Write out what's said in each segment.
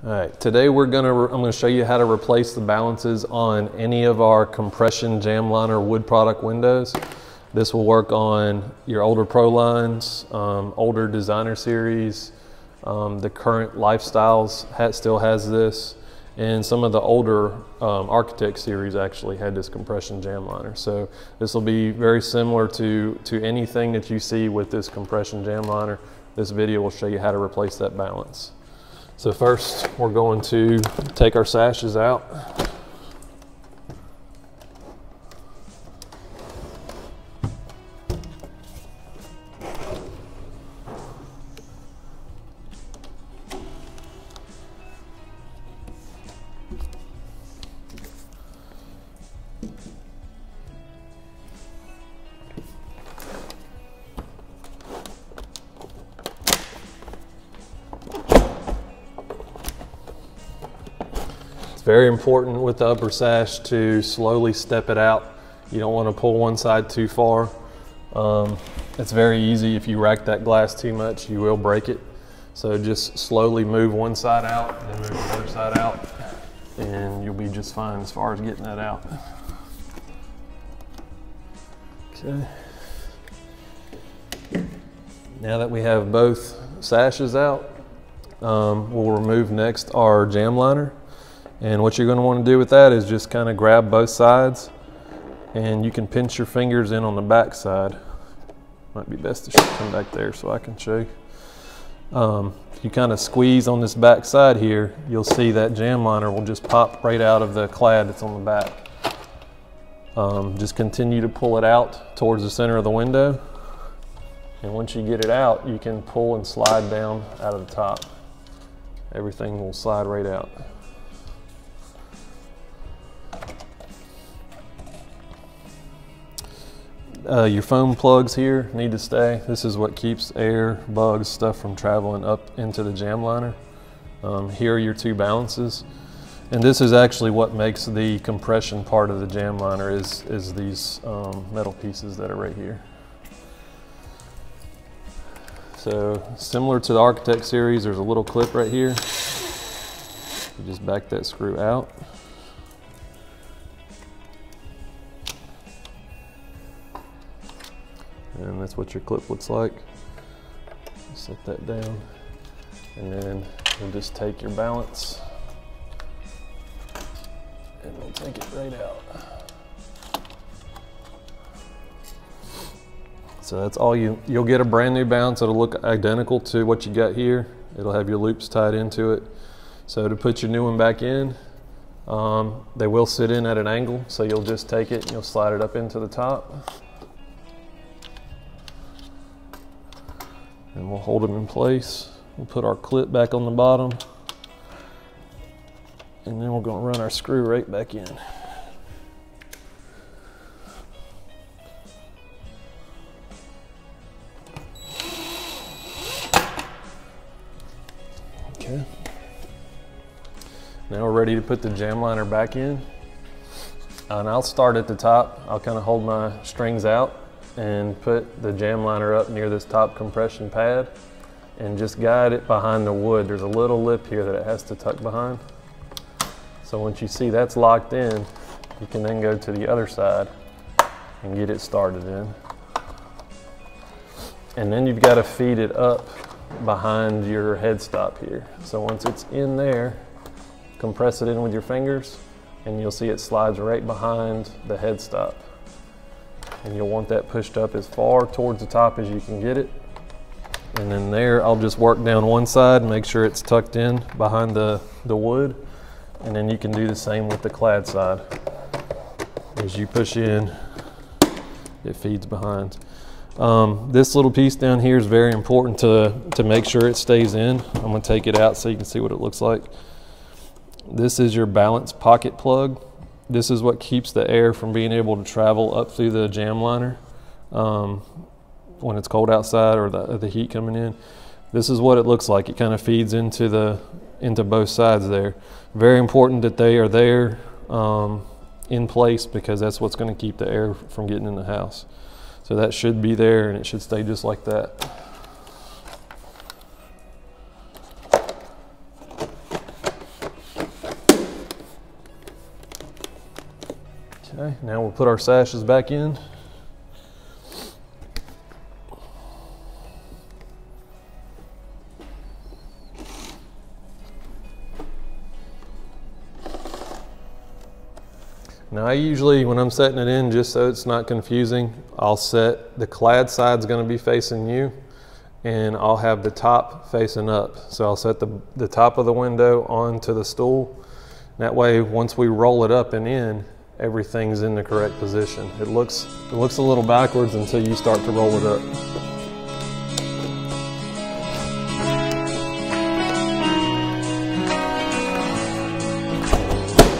All right, today I'm gonna show you how to replace the balances on any of our compression Jambliner wood product windows. This will work on your older Pro lines, older designer series, the current Lifestyles still has this, and some of the older Architect series actually had this compression Jambliner. So this will be very similar to anything that you see with this compression Jambliner. This video will show you how to replace that balance. So first, we're going to take our sashes out. Very important with the upper sash to slowly step it out. You don't want to pull one side too far. It's very easy. If you rack that glass too much, you will break it. So just slowly move one side out, then move the other side out, and you'll be just fine as far as getting that out. Okay. Now that we have both sashes out, we'll remove next our Jambliner. And what you're going to want to do with that is just kind of grab both sides, and you can pinch your fingers in on the back side. Might be best to come back there so I can show you. If you kind of squeeze on this back side here, you'll see that Jambliner will just pop right out of the clad that's on the back. Just continue to pull it out towards the center of the window, and once you get it out, you can pull and slide down out of the top. Everything will slide right out. Your foam plugs here need to stay. This is what keeps air, bugs, stuff from traveling up into the Jambliner. Here are your two balances. And this is actually what makes the compression part of the Jambliner is these metal pieces that are right here. So similar to the Architect series, there's a little clip right here. You just back that screw out. And that's what your clip looks like. Set that down, and then you'll just take your balance and we'll take it right out. So that's all you'll get a brand new balance. It'll look identical to what you got here. It'll have your loops tied into it. So to put your new one back in, they will sit in at an angle. So you'll just take it and you'll slide it up into the top. And we'll hold them in place. We'll put our clip back on the bottom, and then we're going to run our screw right back in. Okay. Now we're ready to put the Jambliner back in. And I'll start at the top. I'll kind of hold my strings out and put the Jambliner up near this top compression pad and just guide it behind the wood. There's a little lip here that it has to tuck behind. So once you see that's locked in, you can then go to the other side and get it started in. And then you've got to feed it up behind your headstop here. So once it's in there, compress it in with your fingers, and you'll see it slides right behind the headstop. And you'll want that pushed up as far towards the top as you can get it. And then there, I'll just work down one side and make sure it's tucked in behind the wood. And then you can do the same with the clad side. As you push in, it feeds behind. This little piece down here is very important to make sure it stays in. I'm gonna take it out so you can see what it looks like. This is your balance pocket plug. This is what keeps the air from being able to travel up through the Jambliner when it's cold outside or the heat coming in. This is what it looks like. It kind of feeds into both sides there. Very important that they are there in place, because that's what's going to keep the air from getting in the house. So that should be there, and it should stay just like that. Okay, now we'll put our sashes back in. Now I usually, when I'm setting it in, just so it's not confusing, I'll set the clad side's going to be facing you, and I'll have the top facing up. So I'll set the top of the window onto the stool. That way, once we roll it up and in, everything's in the correct position. It looks a little backwards until you start to roll it up.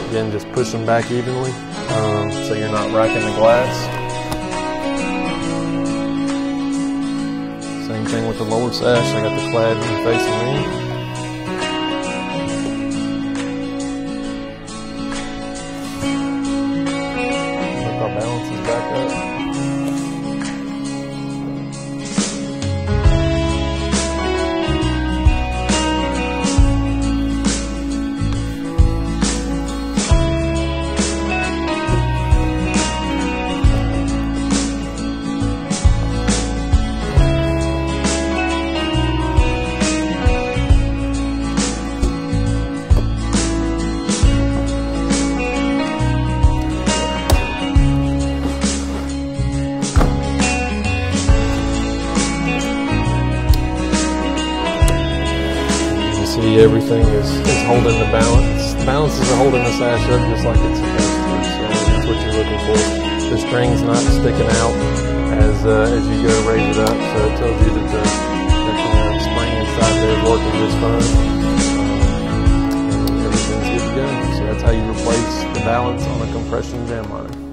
Again, just push them back evenly so you're not racking the glass. Same thing with the lower sash. I got the clad facing me. Look, our balance is back up. See, everything is holding the balance. The balances are holding the sash up just like it's supposed to. So that's what you're looking for. The string's not sticking out as you go to raise it up. So it tells you that the spring inside there is working just fine. And everything's good to go. So that's how you replace the balance on a compression jam liner.